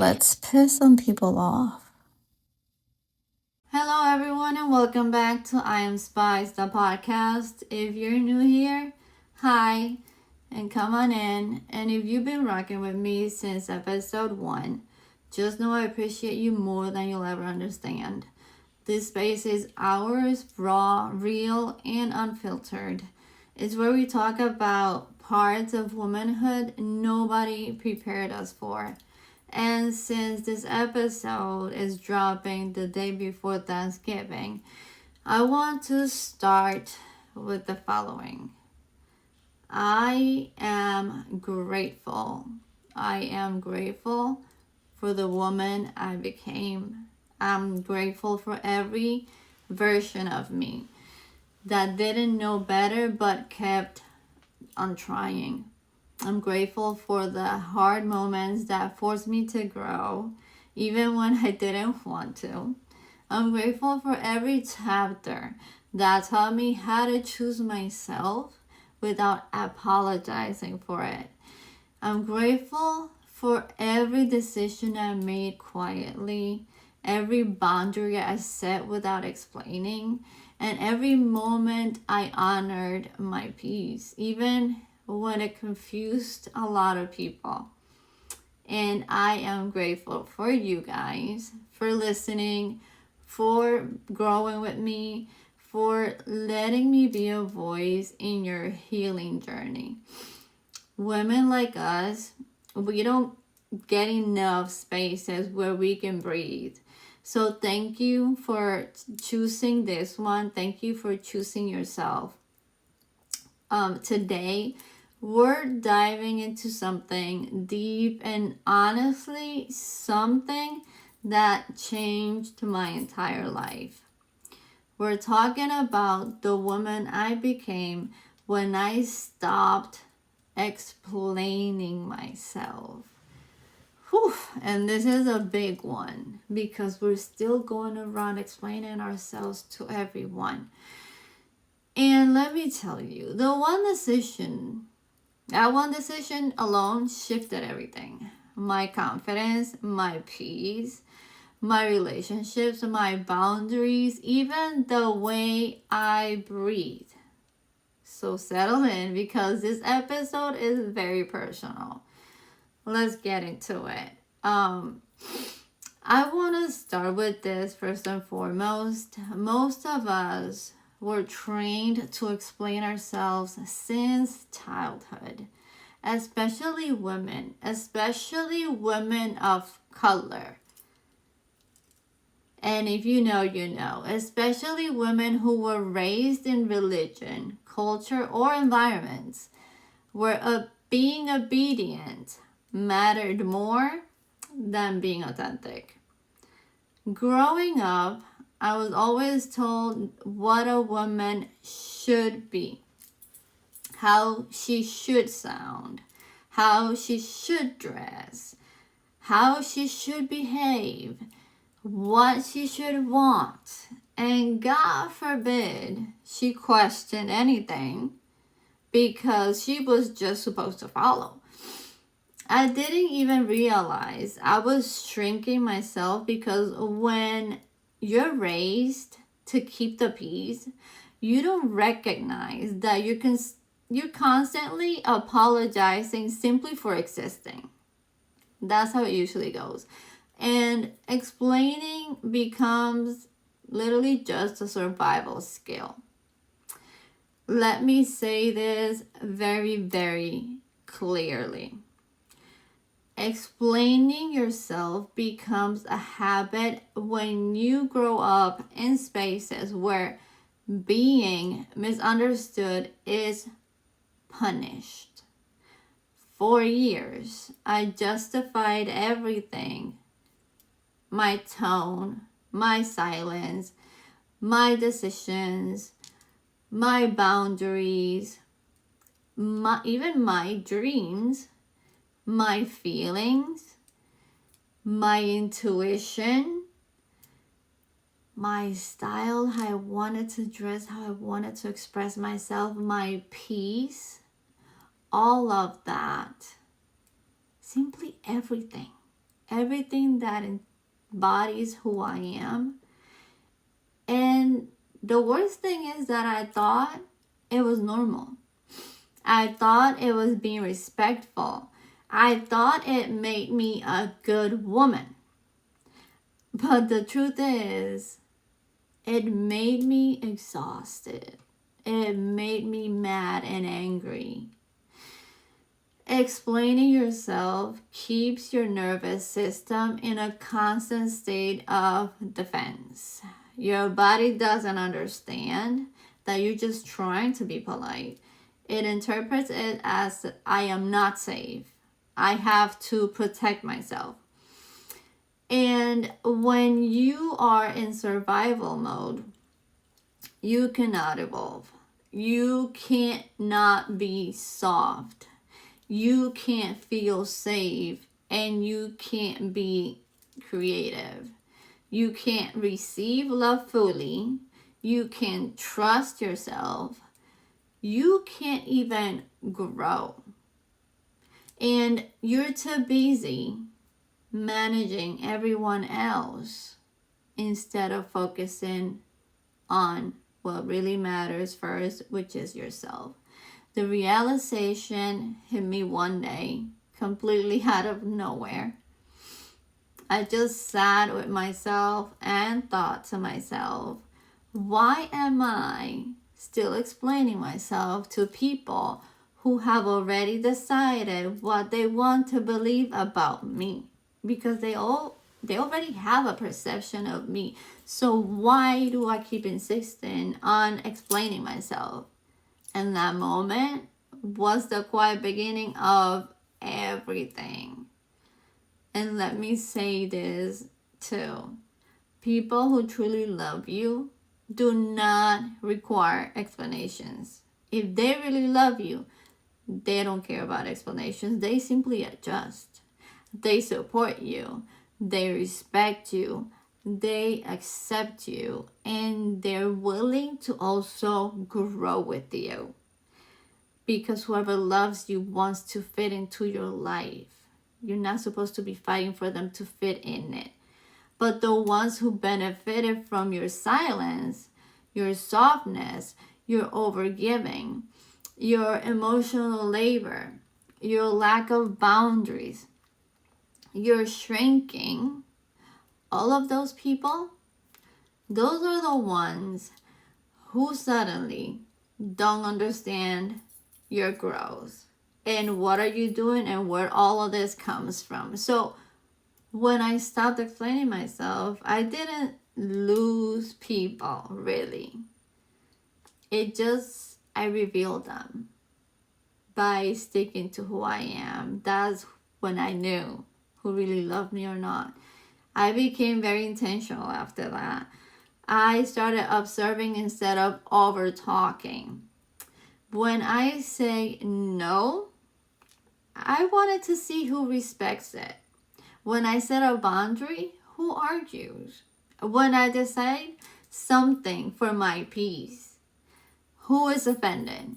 Let's piss some people off. Hello, everyone, and welcome back to I Am Spice, the podcast. If you're new here, hi, and come on in. And if you've been rocking with me since episode 1, just know I appreciate you more than you'll ever understand. This space is ours, raw, real, and unfiltered. It's where we talk about parts of womanhood nobody prepared us for. And since this episode is dropping the day before Thanksgiving, I want to start with the following. I am grateful. I am grateful for the woman I became. I'm grateful for every version of me that didn't know better but kept on trying. I'm grateful for the hard moments that forced me to grow, even when I didn't want to. I'm grateful for every chapter that taught me how to choose myself without apologizing for it. I'm grateful for every decision I made quietly, every boundary I set without explaining, and every moment I honored my peace, even when it confused a lot of people. And I am grateful for you guys for listening, for growing with me, for letting me be a voice in your healing journey. Women like us, we don't get enough spaces where we can breathe. So thank you for choosing this one. Thank you for choosing yourself. Today, we're diving into something deep and honestly something that changed my entire life. We're talking about the woman I became when I stopped explaining myself. Whew. And this is a big one because we're still going around explaining ourselves to everyone. And let me tell you, that one decision alone shifted everything. My confidence, my peace, my relationships, my boundaries, even the way I breathe. So settle in because this episode is very personal. Let's get into it. I want to start with this first and foremost. Most of us were trained to explain ourselves since childhood, especially women of color. And if you know, you know, especially women who were raised in religion, culture, or environments where being obedient mattered more than being authentic. Growing up, I was always told what a woman should be, how she should sound, how she should dress, how she should behave, what she should want. And God forbid she questioned anything because she was just supposed to follow. I didn't even realize I was shrinking myself because when you're raised to keep the peace, you don't recognize that you're constantly apologizing simply for existing. That's how it usually goes. And explaining becomes literally just a survival skill. Let me say this very, very clearly. Explaining yourself becomes a habit when you grow up in spaces where being misunderstood is punished. For years, I justified everything. My tone, my silence, my decisions, my boundaries, even my dreams, my feelings, my intuition, my style, how I wanted to dress, how I wanted to express myself, my peace, all of that. Simply everything everything that embodies who I am. And the worst thing is that I thought it was normal. I thought it was being respectful. I thought it made me a good woman. But the truth is, it made me exhausted. It made me mad and angry. Explaining yourself keeps your nervous system in a constant state of defense. Your body doesn't understand that you're just trying to be polite. It interprets it as I am not safe. I have to protect myself. And when you are in survival mode, you cannot evolve. You can't not be soft. You can't feel safe, and you can't be creative. You can't receive love fully. You can't trust yourself. You can't even grow. And you're too busy managing everyone else instead of focusing on what really matters first, which is yourself. The realization hit me one day, completely out of nowhere. I just sat with myself and thought to myself, why am I still explaining myself to people who have already decided what they want to believe about me? Because they already have a perception of me. So why do I keep insisting on explaining myself? And that moment was the quiet beginning of everything. And let me say this too. People who truly love you do not require explanations. If they really love you, they don't care about explanations. They simply adjust. They support you. They respect you. They accept you, and they're willing to also grow with you, because whoever loves you wants to fit into your life. You're not supposed to be fighting for them to fit in it. But the ones who benefited from your silence, your softness, your overgiving, your emotional labor, your lack of boundaries, your shrinking, all of those people, those are the ones who suddenly don't understand your growth and what are you doing and where all of this comes from. So when I stopped explaining myself, I didn't lose people, really. I revealed them by sticking to who I am. That's when I knew who really loved me or not. I became very intentional after that. I started observing instead of over talking. When I say no, I wanted to see who respects it. When I set a boundary, who argues? When I decide something for my peace, who is offended?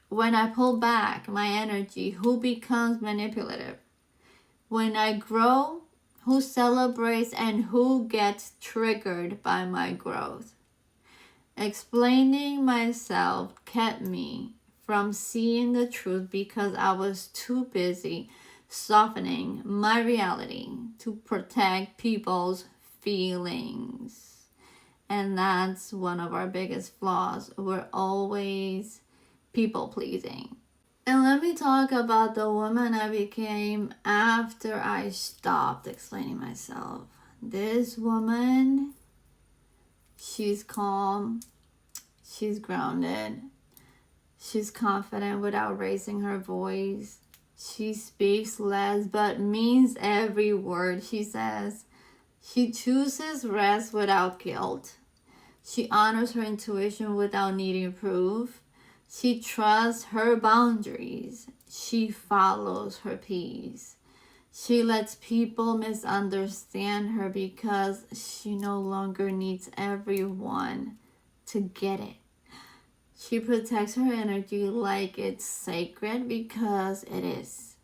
When I pull back my energy, who becomes manipulative? When I grow, who celebrates and who gets triggered by my growth? Explaining myself kept me from seeing the truth because I was too busy softening my reality to protect people's feelings. And that's one of our biggest flaws. We're always people pleasing. And let me talk about the woman I became after I stopped explaining myself. This woman, she's calm, she's grounded, she's confident without raising her voice. She speaks less but means every word she says. She chooses rest without guilt. She honors her intuition without needing proof. She trusts her boundaries. She follows her peace. She lets people misunderstand her because she no longer needs everyone to get it. She protects her energy like it's sacred because it is.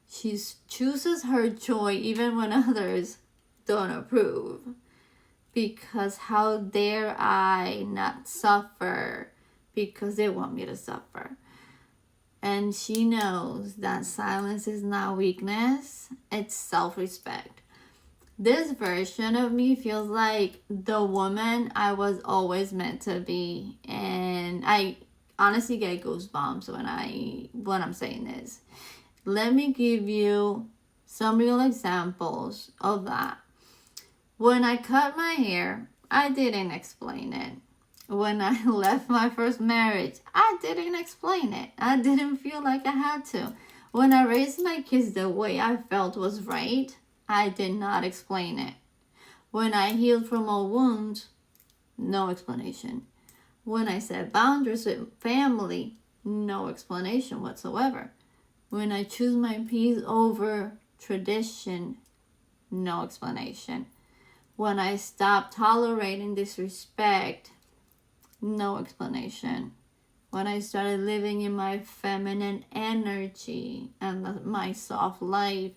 She chooses her joy even when others don't approve. Because how dare I not suffer because they want me to suffer. And she knows that silence is not weakness, it's self-respect. This version of me feels like the woman I was always meant to be. And I honestly get goosebumps when I'm saying this. Let me give you some real examples of that. When I cut my hair, I didn't explain it. When I left my first marriage, I didn't explain it. I didn't feel like I had to. When I raised my kids the way I felt was right, I did not explain it. When I healed from a wound, no explanation. When I set boundaries with family, no explanation whatsoever. When I choose my peace over tradition, no explanation. When I stopped tolerating disrespect, no explanation. When I started living in my feminine energy and my soft life,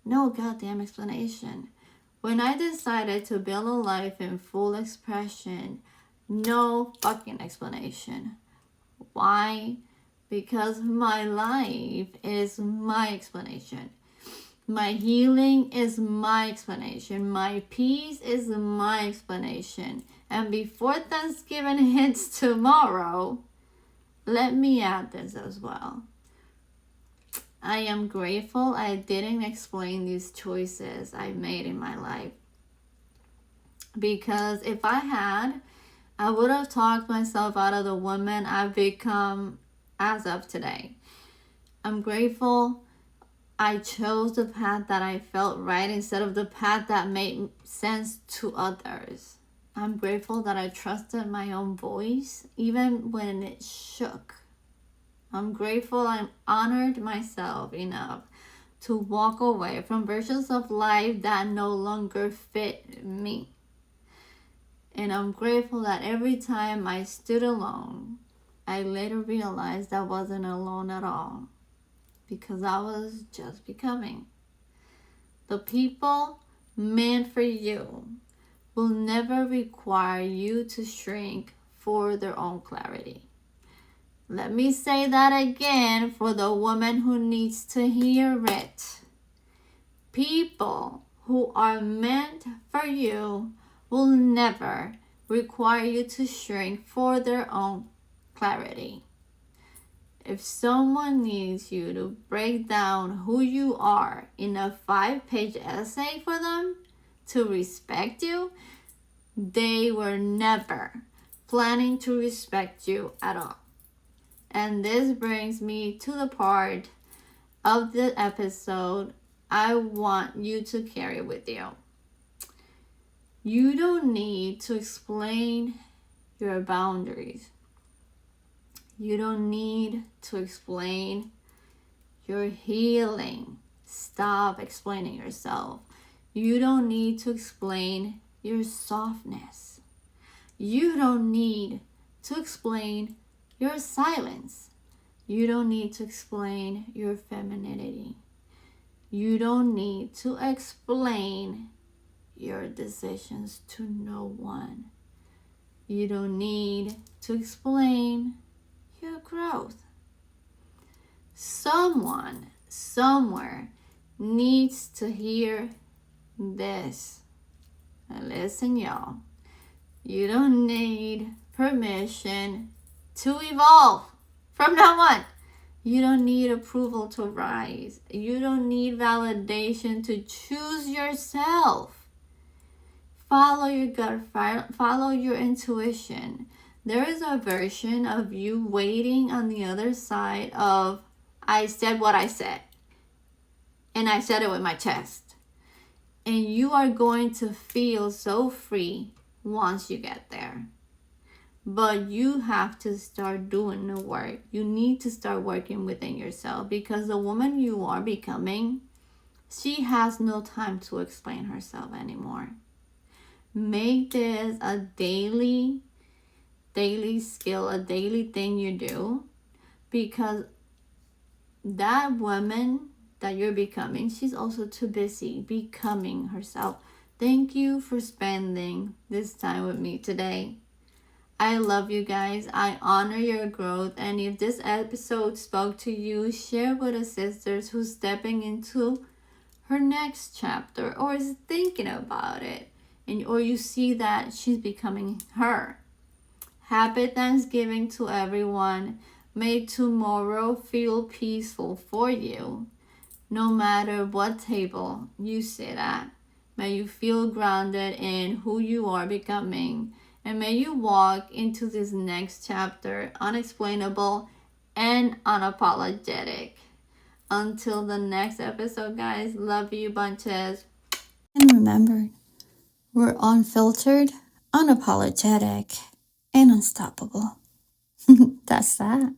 no goddamn explanation. When I decided to build a life in full expression, no fucking explanation. Why? Because my life is my explanation. My healing is my explanation. My peace is my explanation. And before Thanksgiving hits tomorrow, let me add this as well. I am grateful I didn't explain these choices I made in my life. Because if I had, I would have talked myself out of the woman I've become as of today. I'm grateful I chose the path that I felt right instead of the path that made sense to others. I'm grateful that I trusted my own voice even when it shook. I'm grateful I honored myself enough to walk away from versions of life that no longer fit me. And I'm grateful that every time I stood alone, I later realized I wasn't alone at all. Because I was just becoming. The people meant for you will never require you to shrink for their own clarity. Let me say that again for the woman who needs to hear it. People who are meant for you will never require you to shrink for their own clarity. If someone needs you to break down who you are in a 5-page essay for them to respect you, they were never planning to respect you at all. And this brings me to the part of the episode I want you to carry with you. You don't need to explain your boundaries. You don't need to explain your healing. Stop explaining yourself. You don't need to explain your softness. You don't need to explain your silence. You don't need to explain your femininity. You don't need to explain your decisions to no one. You don't need to explain your growth. Someone, somewhere needs to hear this. Now listen, y'all. You don't need permission to evolve from now on. You don't need approval to rise. You don't need validation to choose yourself. Follow your gut, follow your intuition. There is a version of you waiting on the other side of, I said what I said. And I said it with my chest. And you are going to feel so free once you get there. But you have to start doing the work. You need to start working within yourself, because the woman you are becoming, she has no time to explain herself anymore. Make this a daily skill, a daily thing you do, because that woman that you're becoming. She's also too busy becoming herself. Thank you for spending this time with me today. I love you guys. I honor your growth. And if this episode spoke to you, share with a sister who's stepping into her next chapter or is thinking about it. Or you see that she's becoming her. Happy Thanksgiving to everyone. May tomorrow feel peaceful for you. No matter what table you sit at, may you feel grounded in who you are becoming. And may you walk into this next chapter unexplainable and unapologetic. Until the next episode, guys, love you bunches. And remember, we're unfiltered, unapologetic, and unstoppable. That's that.